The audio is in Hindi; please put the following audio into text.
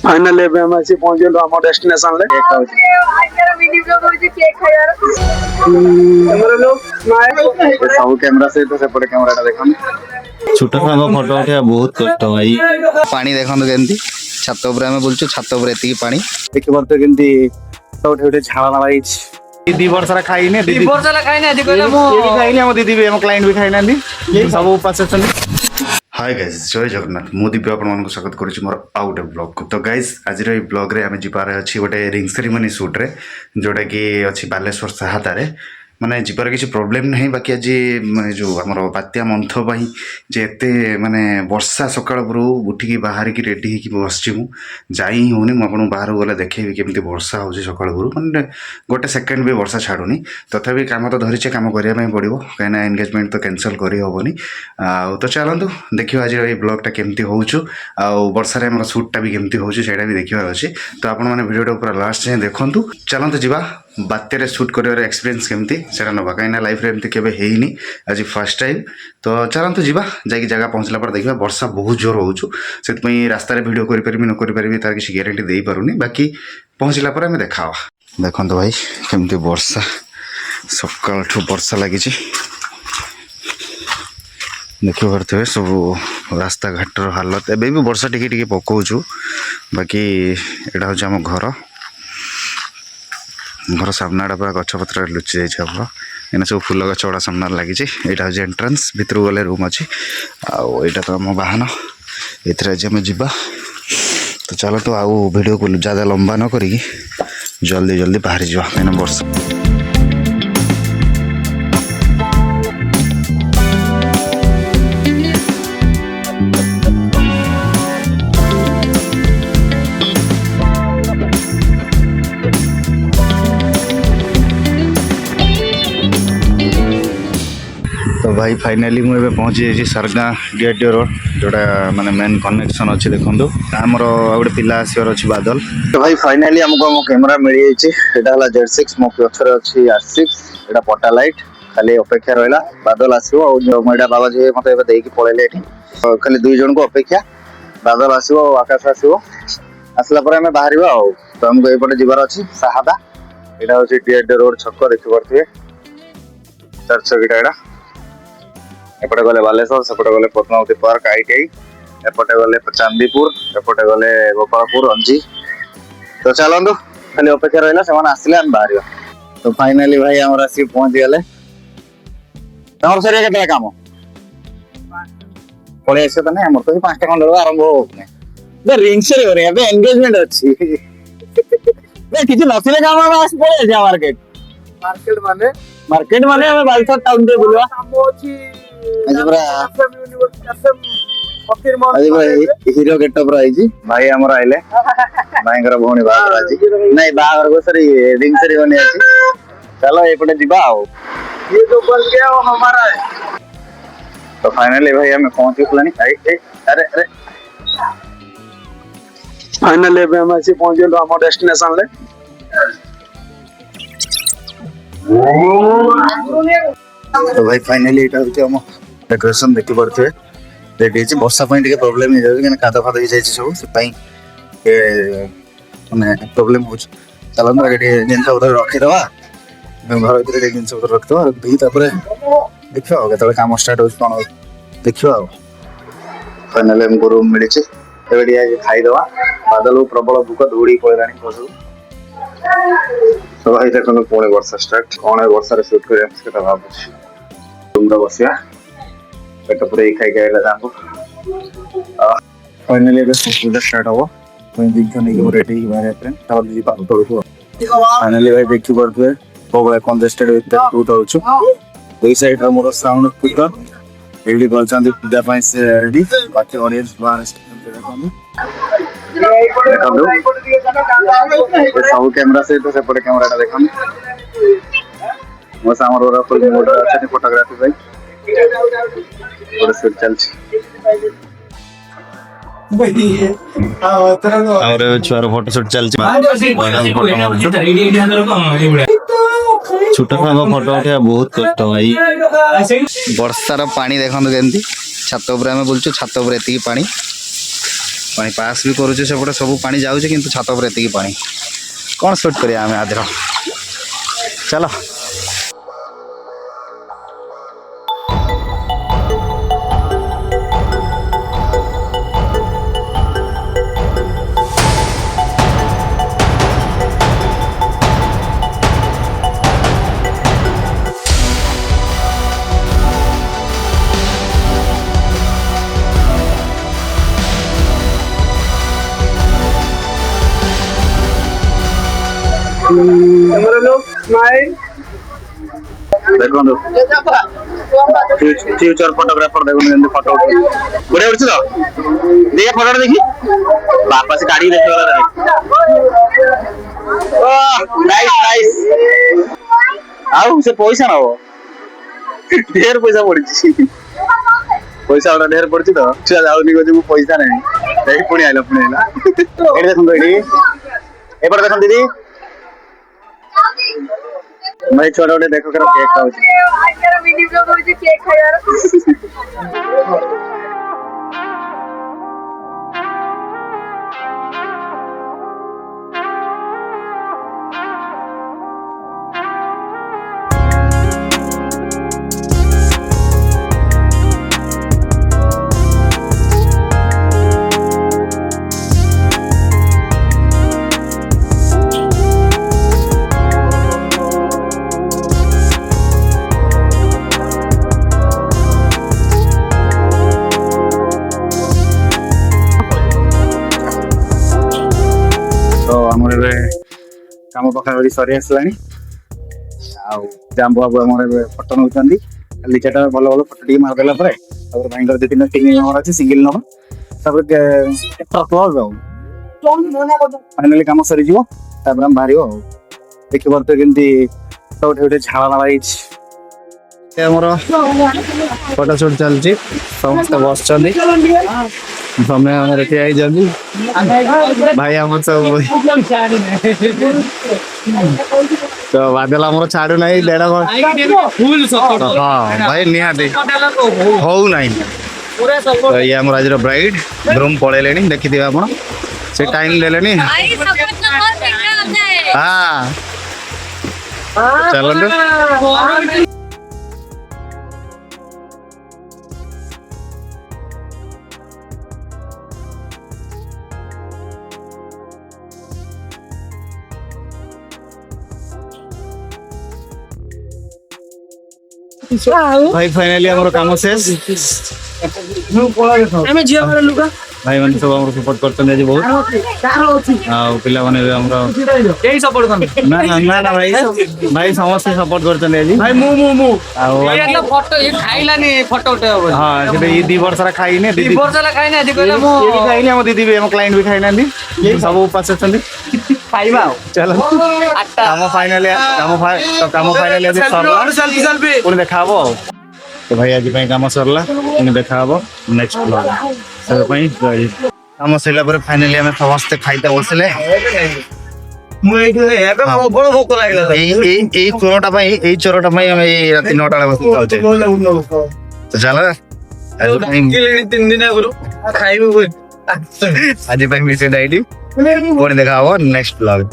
फाइनली ଏବେ ଆମେ ଆସି ପହଞ୍ଚିଲୁ ଆମ ଡେଷ୍ଟିନେସନ ରେ। ସବୁ କ୍ୟାମେରା ସହିତ ସେପଟେ କ୍ୟାମେରାଟା ଦେଖନ୍ତୁ। ଛୋଟ ଛୁଆଙ୍କ ଫଟୋ ଉଠେଇବା ବହୁତ କଷ୍ଟ ଭାଇ। ପାଣି ଦେଖନ୍ତୁ କେମିତି ଛାତ ଉପରେ ଆମେ ବୁଲୁଛୁ, ଛାତ ଉପରେ ଏତିକି ପାଣି ଦେଖିପାରୁଥିବେ କେମିତି ଉଠେ ଉଠେ ଝାଳ ନାଳ ହେଇଛି। 2 ବର୍ଷ ହେଲା ଖାଇନି, 2 ବର୍ଷ ହେଲା ଖାଇନି। ଆଜି କହିଲା ମୁଁ ଖାଇନି, ଆମ ଦିଦି ବି ଆମ କ୍ଲାଏଣ୍ଟ ବି ଖାଇନାହାନ୍ତି, ସବୁ ଉପାସ ଅଛନ୍ତି। हाय गाइज जय जगन्नाथ मु दिव्य आपण स्वागत करुच्ची मोर आउ गोटे ब्लॉग को। तो गाइज आज ब्लॉग रे आम जीवार अच्छी गोटे रिंग सेरेमनी शूट रे जोटा कि अच्छी बालेश्वर साहातारे माने जीवार किसी प्रोब्लेम नहीं। बाकी आज जो आम बात्या मंथ जे एते माने वर्षा सकाल पर उठिकी बाहर की रेडी हो बस जाई होनी मुझे बाहर गले देखेबी केमती वर्षा हो सकाल पर माने गोटे सेकेंड भी वर्षा छाड़ुनी। तथापि काम तो धरीचे काम करने पड़ो कहीं एंगेजमेंट तो कैंसल करहबनी। तो चलतु देखिए आज ये ब्लॉगटा केमती हो वर्षा आम सुटा भी केमती हो भी देखार अच्छे। तो आपण मैंने भिडियो पूरा लास्ट जाए देखूँ। चलते जावा बात्यारे शूट कर एक्सपीरियंस केमती से ना कहीं लाइफ रे एमती केबे हेइनी आज फर्स्ट टाइम। तो चलते जावा जाकि जगह पहुँचला पर देखा वर्षा बहुत जोर हो रास्तार भिडियो करी न करी तार किसी ग्यारंटी दे पारुनी। बाकी पहुँचला पर देखा देखो भाई केमती वर्षा सकाल वर्षा लगी देखी पारे सब रास्ता घाटर हालत एबे भी वर्षा टिके टिके पकाउछु। बाकी एटा हूँ आम घर घर सामनाटा पूरा गछपत्र लुचि जाइए एने सब फूल गछ गुड़ा सामने लगी। यहाँ हूँ एंट्रांस भितर गले रूम अच्छी आईटा तो आम बाहन ये आज आम जा। तो चलो तो आउ वीडियो को ज़्यादा लंबा न करी जल्दी जल्दी बाहरी जा कहीं वर्षा तो भाई फाइनाली मुझे पहुँची जाइए सरगा गेट रोड जोटा माने मेन कनेक्शन अच्छी देखो आमर गोटे पिला आसवर अच्छी बादल। तो भाई फाइनली हमको हम कैमरा मिल जाइए Z6 मो पछरे अच्छी R6 एटा पटा लाइट खाली अपेक्षा रहा बादल आसो मुझा बाबा जी मत देकी पलैले खाली 2 जन को अपेक्षा बादल आसो आकाश आसो आसला पर आम बाहर। तो हमको ये जीवार अच्छी साहादा यहाँ हूँ टीआरडी रोड छक देखिपे 4 छकीटा एटा एपटे गले बालेश्वर सेपटे गले पद्मावती पार्क ITI एपटे गले चांदीपुर एपटे गले गोपालपुर अंजी। तो चलतु खाली अपेक्षा रहा से आसिले आम बाहर। तो फाइनाली भाई आम आसिक पहुंची गले तमर सर के काम पलि आस तो नहीं तो 5टा खंड आरंभ हो रिंग सेरेमनी एंगेजमेंट अच्छी किसी नथिले काम आस पलि मार्केट मार्केट माने हमें बालसर टाउन रे बुलवा हीरो गेटअप रही भाई आमर आइले भाई भौणी बाहर आज नहीं बाहर को सर रिंग सेरेमनी अच्छी। चलो एपटे जीवा ये जो बन गया वो हमारा है। तो फाइनली भाई हमें पहुंची गलानी अरे अरे फाइनली हम आसी पहुंचलु हम डेस्टिनेशन ले। तो भाई फाइनली एटा होचे हम डेकोरेशन देखि पड़थे रेडी अछि। वर्षा पई टिके प्रॉब्लम हो जाय कि कादा फादा हो जाय छै सब से पई के माने प्रॉब्लम हो। चलो ना रेडी जिंस उधर रखि दवा घर भीतर जिंस उधर रख दवा दी तापर देखियो केतले काम स्टार्ट हो कोन देखियो। फाइनली हमको रूम मिली छै एबेडी आज खाई दवा बादल प्रबल भूख दौड़ी पड़ानी पशु। तो भाई देखो पुणे वर्षा स्टार्ट कौन वर्षा शूट कर भाव रूम बसिया पेट पूरा खाई फाइनली पूजा स्टार्ट हम रेडी फाइनली भाई देखी पड़े कौन कंजेस्टेड टूट दुई साइड मोर साउंड स्पीकर ये पूजा रेडी बाकी ऑडियंस बाहर सब कैमरा सहित सेपटे कैमराटा देखो मो सामर फोटोग्राफी भाई शूट चल छुआर फोटो शूट चल छोट फोटो उठा बहुत कष्ट भाई। वर्षार पानी देखो केमती छात उपर आम बुलचु छात उपर एति पानी पानी पास भी करुचे सेपटे सब पानी जाऊे किंतु छात पर एतिकी पानी कौन सुट करिया आमे आदिर चलो देखो फ्यूचर फोटोग्राफर देखो फोटो बड़े उठी तो देखिए फोटो देखी बापा से गाड़ी देख नाइस नाइस आउ से पैसा ना हो ढेर पैसा पड़ी पैसा वाला ढेर पड़ी तो छुआ जाऊनी को पैसा नहीं देखी पुणी आइला एठी देखो एठी एपटे देखो दीदी मैं छोटा छोटे देखो करो केक खाऊ आज यार वीडियो ब्लॉग होई केक खा यार काम पखाड़ी सरी आसलानी जाम्बू बाबू आम फटो नौ खाली चार्टा भल भल फटो टी मारदेला भाई दो तीन टीम नंबर अच्छे सिंगल नंबर फाइनाली कम सरीज बाहर देखिए तो कमी गोटे झाड़ा नाला फोटो शूट चलती समस्त बस समय भाई आम सब तो बादल आम छाड़ू ना 1.5 हाँ भाई निहाती हो ना तो ये आम आज ब्राइड रूम पलैले देखी आप से टाइम देले हाँ चलो भाई फाइनली हमरो काम शेष हमें जिया मारे लुका भाई माने सब हमरो सपोर्ट करतन आज बहुत आ पिला माने हमरो केही सपोर्ट करन ना ना ना भाई भाई समस्त सपोर्ट करतन आज भाई मु आ ये तो फोटो ये खाइलानी फोटो उठाओ हां से ये 2 वर्ष रा खाइने 2 वर्ष रा खाइने आज कहला मु ये भी खाइने हम दीदी भी हम क्लाइंट भी खाइनांदी ये सब उपास छथि खाइबा चलो काम फाइनली आज सरला सेल्फी पुणी देखाबो तो भाई आज काम सरला पुणी देखाबो नेक्स्ट ब्लॉग सब काम सरला पर फाइनली हम समस्त खाइता बसले चोरटा रात 9टा बस तो चल तीन दिन खाइबू आज मिस पुणी देखाबो नेक्स्ट ब्लॉग।